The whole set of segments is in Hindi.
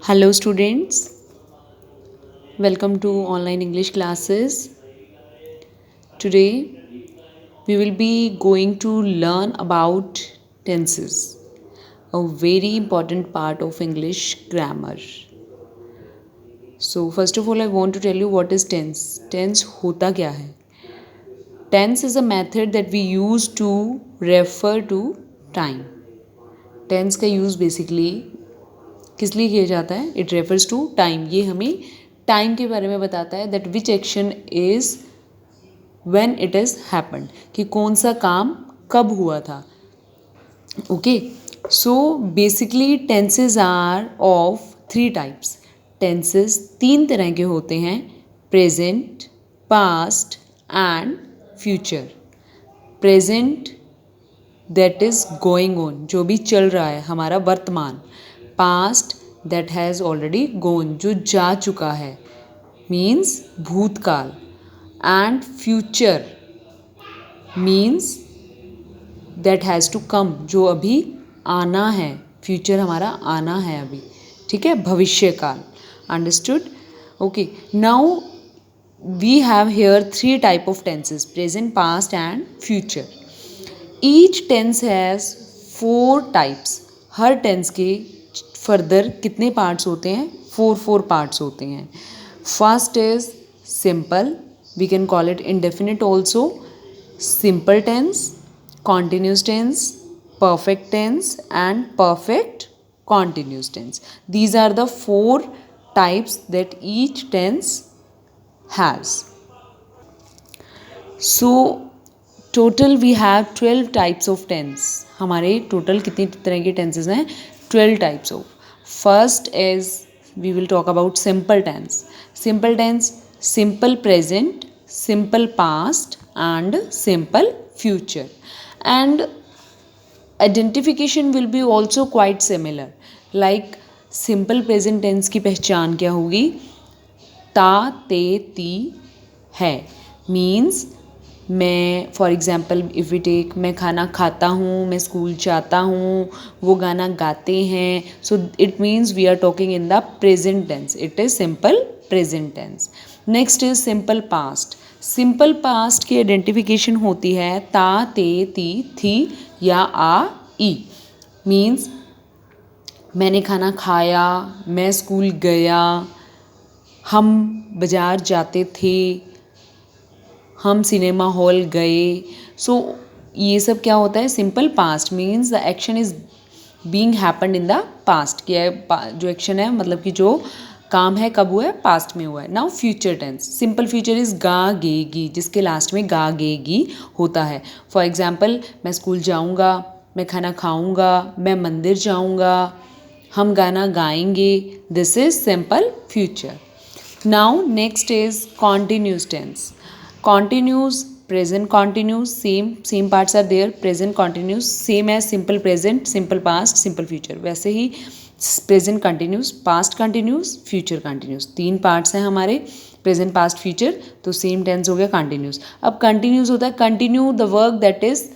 Hello students, welcome to online English classes. Today we will be going to learn about tenses, a very important part of English grammar. So first of all I want to tell you what is tense. Tense होता क्या है? Tense is a method that we use to refer to time. Tense का यूज़ बेसिकली किस लिए किया जाता है? It refers to time. ये हमें टाइम के बारे में बताता है that which action is when it is happened, कि कौन सा काम कब हुआ था. Okay, so basically tenses are of 3 types. Tenses 3 तरह के होते हैं: present, past and future. Present that is going on, जो भी चल रहा है, हमारा वर्तमान. Past that has already gone, जो जा चुका है, मीन्स भूतकाल. And future means that has to come, जो अभी आना है. फ्यूचर हमारा आना है अभी, ठीक है, भविष्यकाल. Understood? Okay, now we have here 3 type of tenses: present, past and future. Each tense has 4 types. हर टेंस के फर्दर कितने पार्ट्स होते हैं? 4 पार्ट्स होते हैं. First is simple, we can call it indefinite also. Simple tense, continuous tense, perfect tense and perfect continuous tense. These are the 4 types that each tense has. So total we have 12 types of tense. हमारे टोटल कितनी तरह के tenses हैं? 12 types of. First is we will talk about simple tense. Simple tense, simple present, simple past and simple future. And identification will be also quite similar. Like simple present tense की पहचान क्या होगी? ता, ते, ती, है. मीन्स मैं, for example if we take, मैं खाना खाता हूँ, मैं स्कूल जाता हूँ, वो गाना गाते हैं. So it means we are talking in the present tense. It is simple present tense. Next is simple past. Simple past की आइडेंटिफिकेशन होती है ता, ते, ती, थी या आ, ई. मीन्स मैंने खाना खाया, मैं स्कूल गया, हम बाज़ार जाते थे, हम सिनेमा हॉल गए. सो ये सब क्या होता है? Simple past. Means the action is being happened in the past. क्या जो एक्शन है, मतलब कि जो काम है, कब हुआ है? पास्ट में हुआ है. Now future tense. Simple future is गा, गे, गी, जिसके लास्ट में गा, गे, गी होता है. फॉर एग्जाम्पल, मैं स्कूल जाऊँगा, मैं खाना खाऊँगा, मैं मंदिर जाऊँगा, हम गाना गाएंगे. This is simple future. Now next is continuous tense. Continuous, present continuous, same parts are there. present continuous same as simple present, simple past, simple future. वैसे ही present continuous, past continuous, future continuous. 3 parts हैं हमारे, प्रेजेंट, पास्ट, फ्यूचर. तो सेम टेंस हो गया कंटिन्यूस. अब कंटिन्यूस होता है continue the work that is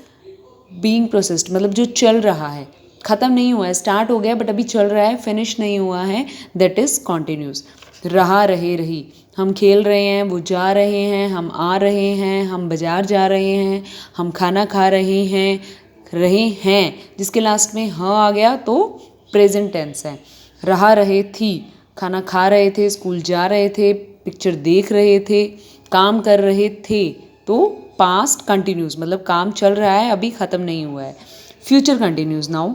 being processed, मतलब जो चल रहा है, ख़त्म नहीं हुआ है. स्टार्ट हो गया बट अभी चल रहा है, फिनिश नहीं हुआ है. That is continuous. रहा, रहे, रही. हम खेल रहे हैं, वो जा रहे हैं, हम आ रहे हैं, हम बाज़ार जा रहे हैं, हम खाना खा रहे हैं, जिसके लास्ट में ह आ गया तो प्रेजेंट टेंस है. रहा, रहे, थी, खाना खा रहे थे, स्कूल जा रहे थे, पिक्चर देख रहे थे, काम कर रहे थे. तो पास्ट कंटिन्यूस, मतलब काम चल रहा है, अभी ख़त्म नहीं हुआ है. Future continuous. नाउ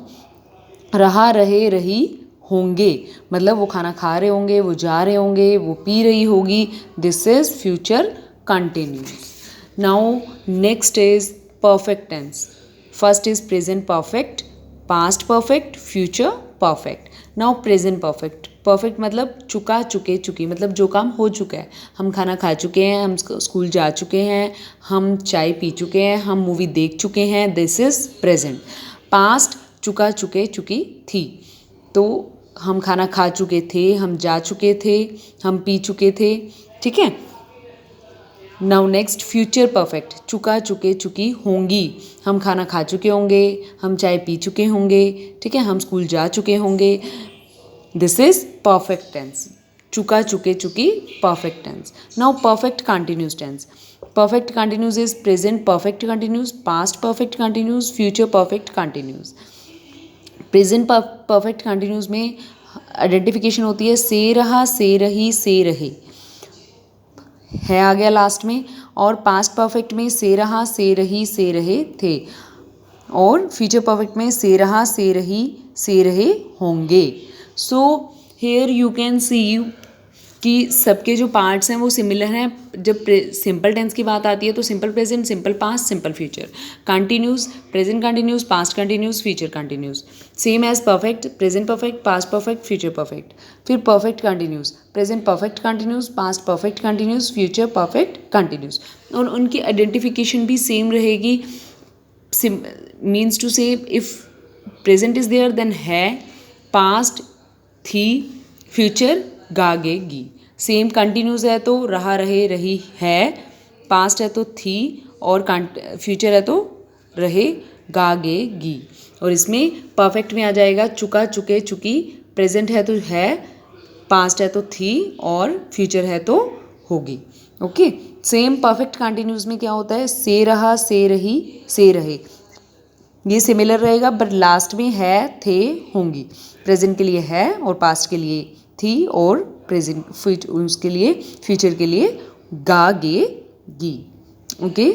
रहा, रहे, रही, होंगे, मतलब वो खाना खा रहे होंगे, वो जा रहे होंगे, वो पी रही होगी. This is future continuous. Now next is perfect tense. First is present perfect, past perfect, future perfect. Now present perfect. Perfect मतलब चुका, चुके, चुकी, मतलब जो काम हो चुका है. हम खाना खा चुके हैं, हम स्कूल जा चुके हैं, हम चाय पी चुके हैं, हम मूवी देख चुके हैं. This is present. पास्ट चुका, चुके, चुकी, थी. तो हम खाना खा चुके थे, हम जा चुके थे, हम पी चुके थे. ठीक है. Now next future perfect. चुका, चुके, चुकी, होंगी. हम खाना खा चुके होंगे, हम चाय पी चुके होंगे, ठीक है, हम स्कूल जा चुके होंगे. This is perfect tense. चुका, चुके, चुकी, perfect tense. Now perfect continuous tense. Perfect continuous is present perfect continuous, past perfect continuous, future perfect continuous. Present perfect continuous में आइडेंटिफिकेशन होती है से रहा, से रही, से रहे है आ गया लास्ट में, और पास्ट परफेक्ट में से रहा, से रही, से रहे थे, और फ्यूचर परफेक्ट में से रहा, से रही, से रहे होंगे. So here you can see कि सबके जो पार्ट्स हैं वो सिमिलर हैं. जब सिंपल टेंस की बात आती है तो simple present, simple past, simple future. Continuous, present continuous, past continuous, future continuous. Same as perfect, present perfect, past perfect, future perfect. फिर perfect continuous, present perfect continuous, past perfect continuous, future perfect continuous. और उनकी आइडेंटिफिकेशन भी सेम रहेगी. Means to say if present is there then है, पास्ट थी, फ्यूचर गागेगी. सेम कंटिन्यूस है तो रहा, रहे, रही, है. पास्ट है तो थी, और फ्यूचर है तो रहे गागेगी. और इसमें परफेक्ट में आ जाएगा चुका, चुके, चुकी. प्रेजेंट है तो है, पास्ट है तो थी, और फ्यूचर है तो होगी. ओके. सेम परफेक्ट कंटिन्यूस में क्या होता है, से रहा, से रही, से रहे. ये सिमिलर रहेगा बट लास्ट में है, थे, होंगी. प्रेजेंट के लिए है और पास्ट के लिए थी, और प्रेजेंट उसके लिए फ्यूचर के लिए गागेगी. ओके.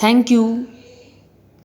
Thank you.